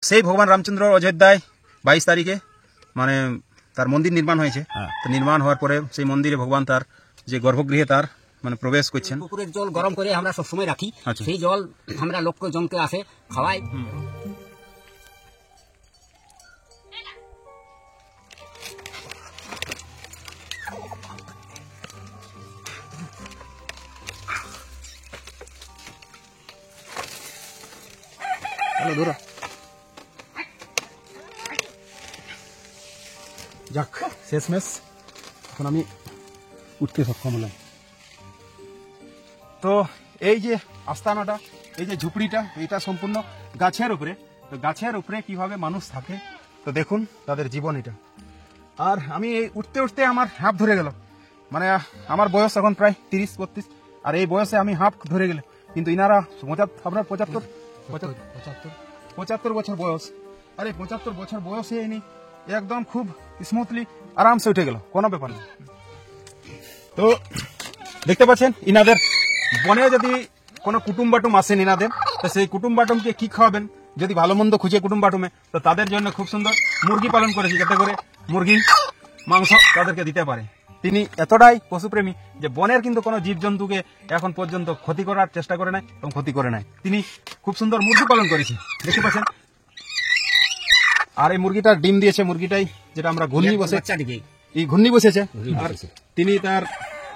সেই ভগবান রামচন্দ্র অযোধ্যায় 22 তারিখে মানে তার মন্দির নির্মাণ হয়েছে। তো নির্মাণ হওয়ার পরে সেই মন্দিরে ভগবান তার যে গর্ভগৃহে তার মানে প্রবেশ করছেন। পুকুরের জল গরম করে আমরা সব সময় রাখি, সেই জল আমরা লোকজনকে আসে খাওয়াই। যাক শেষমেশ এখন আমি উঠতে সক্ষম হলাম। তো এই যে আস্তানাটা, এই যে ঝুপড়িটা, এটা সম্পূর্ণ গাছের উপরে। তো গাছের উপরে কিভাবে মানুষ থাকে তো দেখুন তাদের জীবন এটা। আর আমি এই উঠতে উঠতে আমার হাঁপ ধরে গেল, মানে আমার বয়স এখন প্রায় 30-32, আর এই বয়সে আমি হাঁপ ধরে গেল। কিন্তু ইনারা আপনার 75 বছর বয়স, আরে 75 বছর বয়সে ইনি একদম খুব স্মুথলি আরামসে উঠে গেল, কোনো ব্যাপার নেই। তো দেখতে পাচ্ছেন ইনাদের বনে যদি কোনো কুটুম বাটুম আসেন ইনাদের, তো সেই কুটুম বাটুমকে কি খাওয়াবেন যদি ভালো মন্দ খুঁজে কুটুম বাটুমে, তো তাদের জন্য খুব সুন্দর মুরগি পালন করেছি, যাতে করে মুরগির মাংস তাদেরকে দিতে পারে। তিনি এতটাই পশুপ্রেমী যে বনের কিন্তু কোনো জীবজন্তুকে এখন পর্যন্ত ক্ষতি করার চেষ্টা করে নাই এবং ক্ষতি করে নাই। তিনি খুব সুন্দর মুরগি পালন করেছে, দেখতে পাচ্ছেন। আর এই মুরগিটা ডিম দিয়েছে, মুরগিটাই যেটা আমরা ঘূর্ণি বসে, এই ঘূর্ণি বসেছে, আর তিনি তার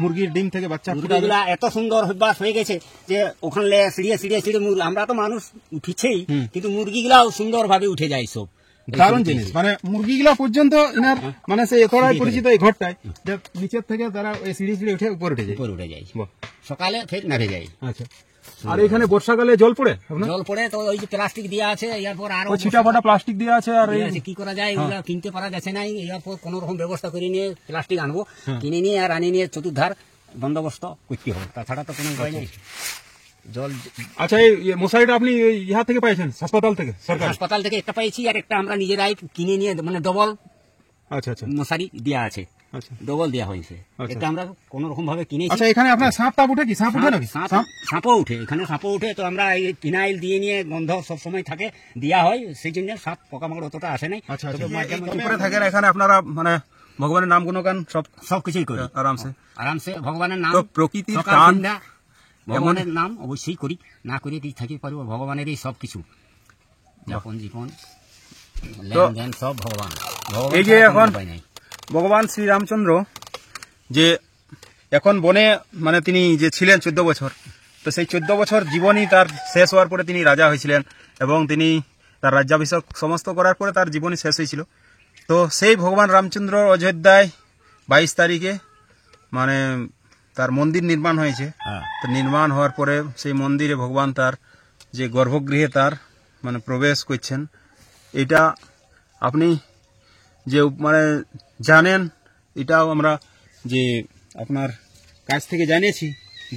মুরগির ডিম থেকে বাচ্চা মুরগিগুলা এত সুন্দর অভ্যাস হয়ে গেছে যে ওখানে সিঁড়িয়ে আমরা তো মানুষ উঠিছেই, কিন্তু মুরগিগুলাও সুন্দর ভাবে উঠে যায় সব। দারুণ জিনিস, মানে মুরগিগুলা পর্যন্ত ইনার মানে সে এতটাই পরিচিত এই ঘরটায় যে নিচের থেকে তারা ওই সিঁড়ি উঠে উপরে উঠে যায়, সকালে ফের নামে যায়। আচ্ছা, আর এখানে বর্ষাকালে জল পড়ে তো ওই যে প্লাস্টিক দেওয়া আছে, এরপর আরো ছিটা ফাটা প্লাস্টিক দেওয়া আছে। আর কি করা যায়, ওগুলা কিনতে পারা যাচ্ছে না, এরপর কোন রকম ব্যবস্থা করে নিয়ে প্লাস্টিক আনবো, কিনে নিয়ে আর আনি নিয়ে চতুর্ধার বন্দোবস্ত করতে হবে, তাছাড়া তো কোনো উপায় নেই। জল আচ্ছা, এই মশারিটা আপনি ইহা থেকে পাইছেন? হাসপাতাল থেকে? হাসপাতাল থেকে একটা পাইছি, আর একটা আমরা নিজেরাই কিনে নিয়ে মানে ডবল মশারি দেওয়া আছে, ডবল দেওয়া হয়েছে, এটা আমরা কোন রকম ভাবে কিনেছি। আচ্ছা, এখানে আপনার সাপ টাপ উঠে কি? সাপ উঠে নাকি? সাপও উঠে, এখানে সাপও উঠে। তো আমরা এই ফিনাইল দিয়ে নিয়ে গন্ধ সব সময় থাকে দেওয়া হয়, সেই জন্য সাপ পোকামাকড় অতটা আসে নাই। উপরে থাকেন এখানে আপনারা মানে ভগবানের নাম গুণগান সবকিছুই করি আরামসে ভগবানের নাম, প্রকৃতির ভগবানের নাম অবশ্যই করি, না করে কি থাকি পারবো? ভগবানের এই সবকিছু যাপন জীবন লেনদেন সব ভগবান। এই যে এখন ভগবান শ্রী রামচন্দ্র যে এখন বনে মানে তিনি যে ছিলেন 14 বছর, তো সেই 14 বছর জীবনই তার শেষ হওয়ার পরে তিনি রাজা হয়েছিলেন, এবং তিনি তার রাজ্যাভিষেক সমস্ত করার পরে তার জীবনই শেষ হয়েছিল। তো সেই ভগবান রামচন্দ্র অযোধ্যায় 22 তারিখে মানে তার মন্দির নির্মাণ হয়েছে। তো নির্মাণ হওয়ার পরে সেই মন্দিরে ভগবান তার যে গর্ভগৃহে তার মানে প্রবেশ করছেন, এটা আপনি যে মানে জানেন, এটাও আমরা যে আপনার কাছ থেকে জানিয়েছি,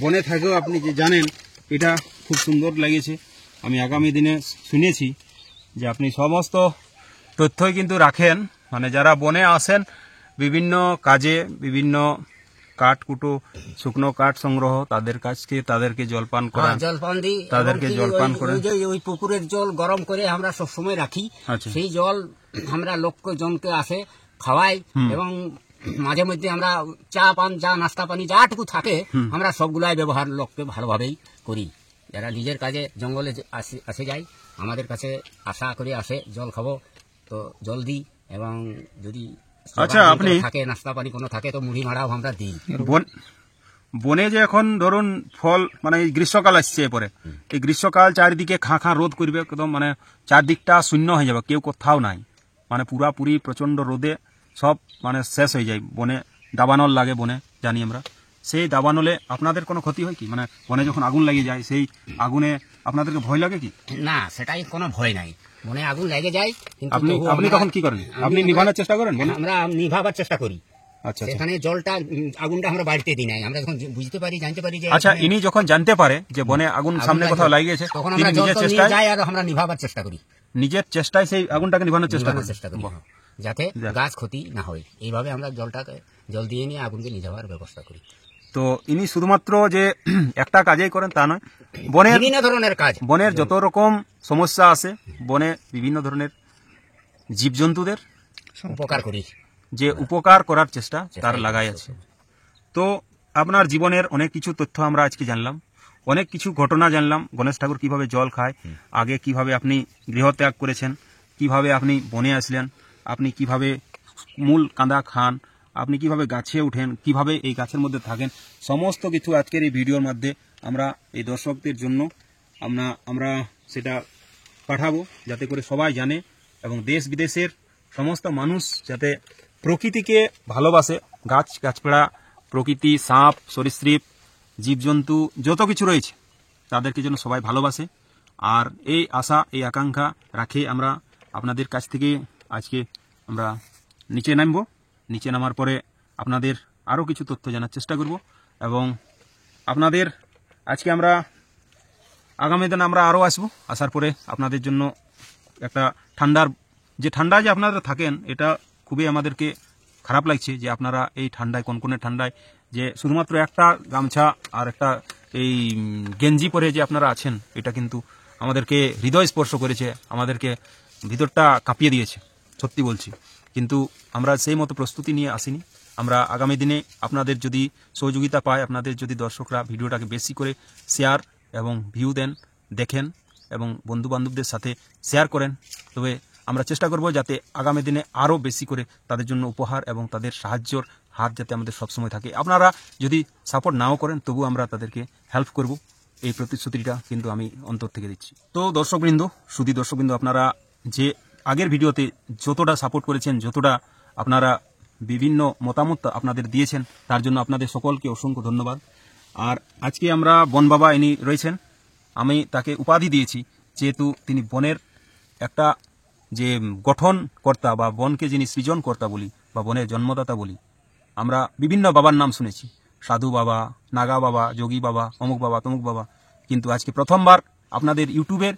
বনে থাকেও আপনি যে জানেন, এটা খুব সুন্দর লেগেছে। আমি আগামী দিনে শুনেছি যে আপনি সমস্ত তথ্যই কিন্তু রাখেন, মানে যারা বনে আসেন বিভিন্ন কাজে, বিভিন্ন কাঠ কুটো, শুকনো কাঠ সংগ্রহ, তাদের কাছকে তাদেরকে জলপান করা, তাদেরকে জলপান করে ওই পুকুরের জল গরম করে আমরা সব সময় রাখি, সেই জল আমরা লোকজনকে আসে খাওয়াই, এবং মাঝে মধ্যে আমরা চা পান, যা নাস্তা পানি যাটুকু থাকে আমরা সবগুলাই ব্যবহার লোককে ভালোভাবেই করি। যারা নিজের কাজে জঙ্গলে আসে যায়, আমাদের কাছে আশা করে আসে জল খাবো, তো জল দিই, এবং যদি আচ্ছা আপনি থাকে নাস্তা পানি কোনো থাকে তো মুড়ি মারাও আমরা দিই। বনে যে এখন ধরুন ফল মানে গ্রীষ্মকাল আসছে, এরপরে এই গ্রীষ্মকাল চারিদিকে খাঁ রোদ করবে, একদম মানে চারদিকটা শূন্য হয়ে যাবে, কেউ কোথাও নাই, মানে পুরাপুরি প্রচন্ড রোদে সব মানে শেষ হয়ে যায়। বনে দাবানল লাগে, বনে জানি আমরা, সেই দাবানলে আপনাদের কোনো ক্ষতি হয় কি? মানে বনে যখন আগুন লেগে যায়, সেই আগুনে আপনাদেরকে ভয় লাগে কি? না, সেটাই কোনো ভয় নাই। মনে আগুন লেগে যায়, কিন্তু আপনি তখন কি করেন? আপনি নিভানোর চেষ্টা করেন? আমরা নিভাবার চেষ্টা করি। আচ্ছা, এখানে জলটা আগুনটা আমরা বাড়িতে দিই নাই, আমরা যখন বুঝতে পারি জানতে পারি যে আচ্ছা ইনি যখন জানতে পারে যে বনে আগুন সামনে কোথাও লেগে গেছে, তখন আমরা নিজের চেষ্টায় যাই আর আমরা নিভাবার চেষ্টা করি, নিজের চেষ্টায় সেই আগুনটাকে নিভানোর চেষ্টা করি, যাতে গাছ ক্ষতি না হয়। এইভাবে আমরা জল দিয়ে নিয়ে আগুনকে নিভাবার ব্যবস্থা করি। তো ইনি শুধুমাত্র যে একটা কাজেই করেন তা নয়, বনের বিভিন্ন ধরনের কাজ, বনের যত রকম সমস্যা আছে, বনে বিভিন্ন ধরনের জীবজন্তুদের উপকার করি, যে উপকার করার চেষ্টা তার লাগাই আছে। তো আপনার জীবনের অনেক কিছু তথ্য আমরা আজকে জানলাম, অনেক কিছু ঘটনা জানলাম। গণেশ ঠাকুর কিভাবে জল খায়, আগে কিভাবে আপনি গৃহত্যাগ করেছেন, কিভাবে আপনি বনে আসলেন, আপনি কিভাবে মূল কাঁদা খান, আপনি কিভাবে গাছে উঠেন, কিভাবে এই গাছের মধ্যে থাকেন, সমস্ত কিছু আজকের এই ভিডিওর মধ্যে আমরা এই দর্শকদের জন্য আমরা সেটা পাঠাবো, যাতে করে সবাই জানে এবং দেশ বিদেশের সমস্ত মানুষ যাতে প্রকৃতিকে ভালোবাসে। গাছপালা, প্রকৃতি, সাপ, সরীসৃপ, জীবজন্তু যত কিছু রয়েছে তাদেরকে যেন সবাই ভালোবাসে। আর এই আশা, এই আকাঙ্ক্ষা রাখে আমরা আপনাদের কাছ থেকে আজকে আমরা নিচে নামব। নিচে নামার পরে আপনাদের আরও কিছু তথ্য জানার চেষ্টা করব এবং আপনাদের আজকে আমরা আগামী দিনে আমরা আরও আসবো। আসার পরে আপনাদের জন্য একটা ঠান্ডায় যে আপনারা থাকেন, এটা খুবই আমাদেরকে খারাপ লাগছে যে আপনারা এই ঠান্ডায়, কনকনে ঠান্ডায় যে শুধুমাত্র একটা গামছা আর একটা এই গেঞ্জি পরে যে আপনারা আছেন, এটা কিন্তু আমাদেরকে হৃদয় স্পর্শ করেছে, আমাদেরকে ভিতরটা কাঁপিয়ে দিয়েছে, সত্যি বলছি। কিন্তু আমরা সেই মতো প্রস্তুতি নিয়ে আসিনি। আমরা আগামী দিনে আপনাদের যদি সহযোগিতা পাই, আপনাদের যদি দর্শকরা ভিডিওটাকে বেশি করে শেয়ার এবং ভিউ দেন, দেখেন এবং বন্ধুবান্ধবদের সাথে শেয়ার করেন, তবে আমরা চেষ্টা করব যাতে আগামী দিনে আরও বেশি করে তাদের জন্য উপহার এবং তাদের সাহায্যর হাত যাতে আমাদের সবসময় থাকে। আপনারা যদি সাপোর্ট নাও করেন, তবু আমরা তাদেরকে হেল্প করব, এই প্রতিশ্রুতিটা কিন্তু আমি অন্তর থেকে দিচ্ছি। তো দর্শকবৃন্দ, সুধী দর্শকবৃন্দ, আপনারা যে আগের ভিডিওতে যতটা সাপোর্ট করেছেন, যতটা আপনারা বিভিন্ন মতামত আপনাদের দিয়েছেন, তার জন্য আপনাদের সকলকে অসংখ্য ধন্যবাদ। আর আজকে আমরা বন বাবা ইনি রয়েছেন, আমি তাকে উপাধি দিয়েছি যেহেতু তিনি বনের একটা যে গঠনকর্তা বা বনকে যিনি সৃজনকর্তা বলি বা বনের জন্মদাতা বলি। আমরা বিভিন্ন বাবার নাম শুনেছি, সাধু বাবা, নাগা বাবা, যোগী বাবা, অমুক বাবা, তমুক বাবা, কিন্তু আজকে প্রথমবার আপনাদের ইউটিউবের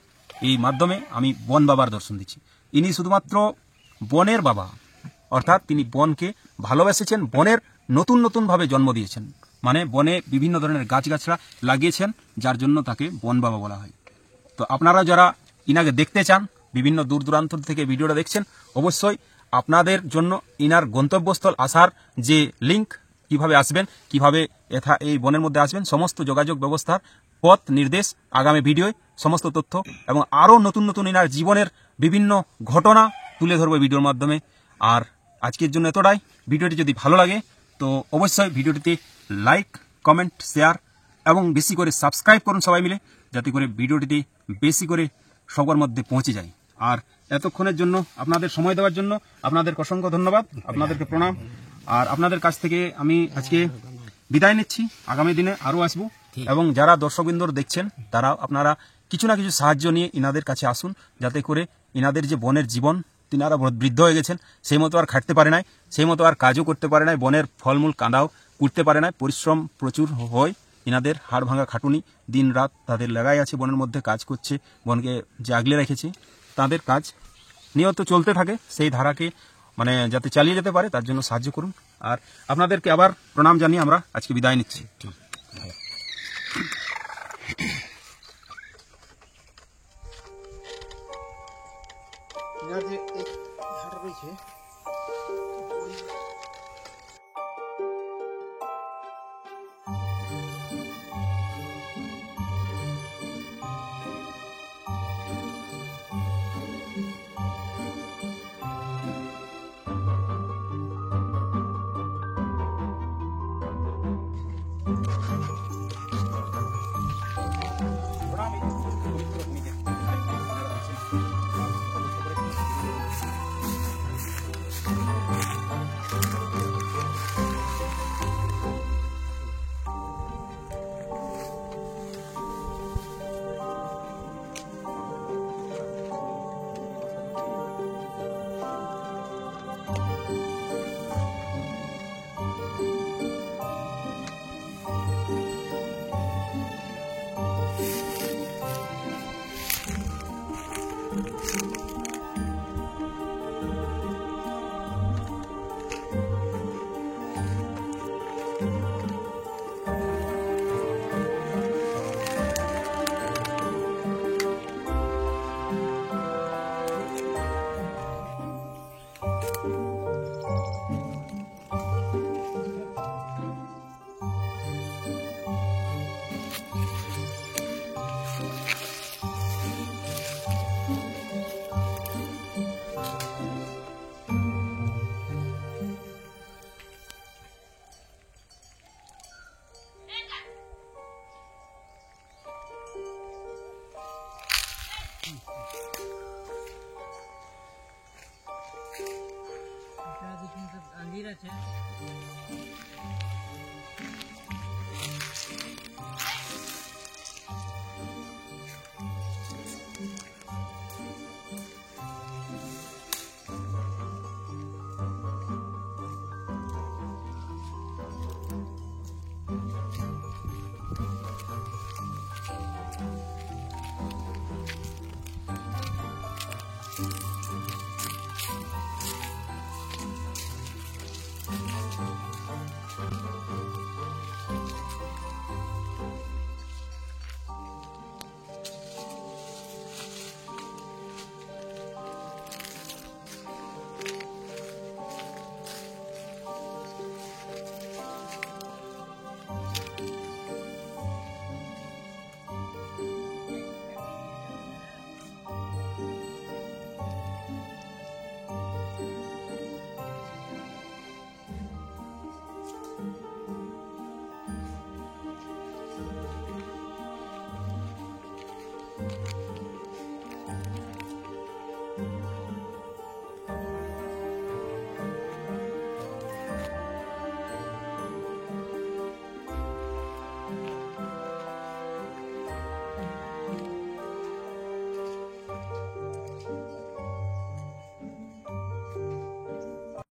এই মাধ্যমে আমি বন বাবার দর্শন দিচ্ছি। ইনি শুধুমাত্র বনের বাবা, অর্থাৎ তিনি বনকে ভালোবেসেছেন, বনের নতুনভাবে জন্ম দিয়েছেন, মানে বনে বিভিন্ন ধরনের গাছগাছরা লাগিয়েছেন, যার জন্য তাকে বন বাবা বলা হয়। তো আপনারা যারা ইনাকে দেখতে চান, বিভিন্ন দূর দূরান্ত থেকে ভিডিওটা দেখছেন, অবশ্যই আপনাদের জন্য ইনার গন্তব্যস্থল আসার যে লিঙ্ক, কিভাবে আসবেন, কিভাবে এই বনের মধ্যে আসবেন, সমস্ত যোগাযোগ ব্যবস্থার পথ নির্দেশ আগামী ভিডিওয় সমস্ত তথ্য এবং আরও নতুন ইনার জীবনের বিভিন্ন ঘটনা তুলে ধরবো ভিডিওর মাধ্যমে। আর আজকের জন্য এতটাই। ভিডিওটি যদি ভালো লাগে তো অবশ্যই ভিডিওটিতে লাইক, কমেন্ট, শেয়ার এবং বেশি করে সাবস্ক্রাইব করুন সবাই মিলে, যাতে করে ভিডিওটিতে বেশি করে সবার মধ্যে পৌঁছে যায়। আর এতক্ষণের জন্য আপনাদের সময় দেওয়ার জন্য আপনাদের অসংখ্য ধন্যবাদ, আপনাদেরকে প্রণাম। আর আপনাদের কাছ থেকে আমি আজকে বিদায় নিচ্ছি, আগামী দিনে আরও আসবো। এবং যারা দর্শকবৃন্দ দেখছেন, তারা আপনারা কিছু না কিছু সাহায্য নিয়ে ইনাদের কাছে আসুন, যাতে করে ইনাদের যে বনের জীবন, তিনারা বৃদ্ধ হয়ে গেছেন, সেই মতো আর খাটতে পারে নাই, সেই মতো আর কাজও করতে পারে নাই, বনের ফলমূল কাঁদাও কুটতে পারে নাই, পরিশ্রম প্রচুর হয় ইনাদের, হাড় ভাঙা খাটুনি, দিন রাত তাদের লাগাই আছে, বনের মধ্যে কাজ করছে, বনকে যে আগলে রেখেছে, তাদের কাজ নিয়ত চলতে থাকে, সেই ধারাকে মানে যাতে চালিয়ে যেতে পারে তার জন্য সাহায্য করুন। আর আপনাদেরকে আবার প্রণাম জানিয়ে আমরা আজকে বিদায় নিচ্ছি। মন্দির আছে।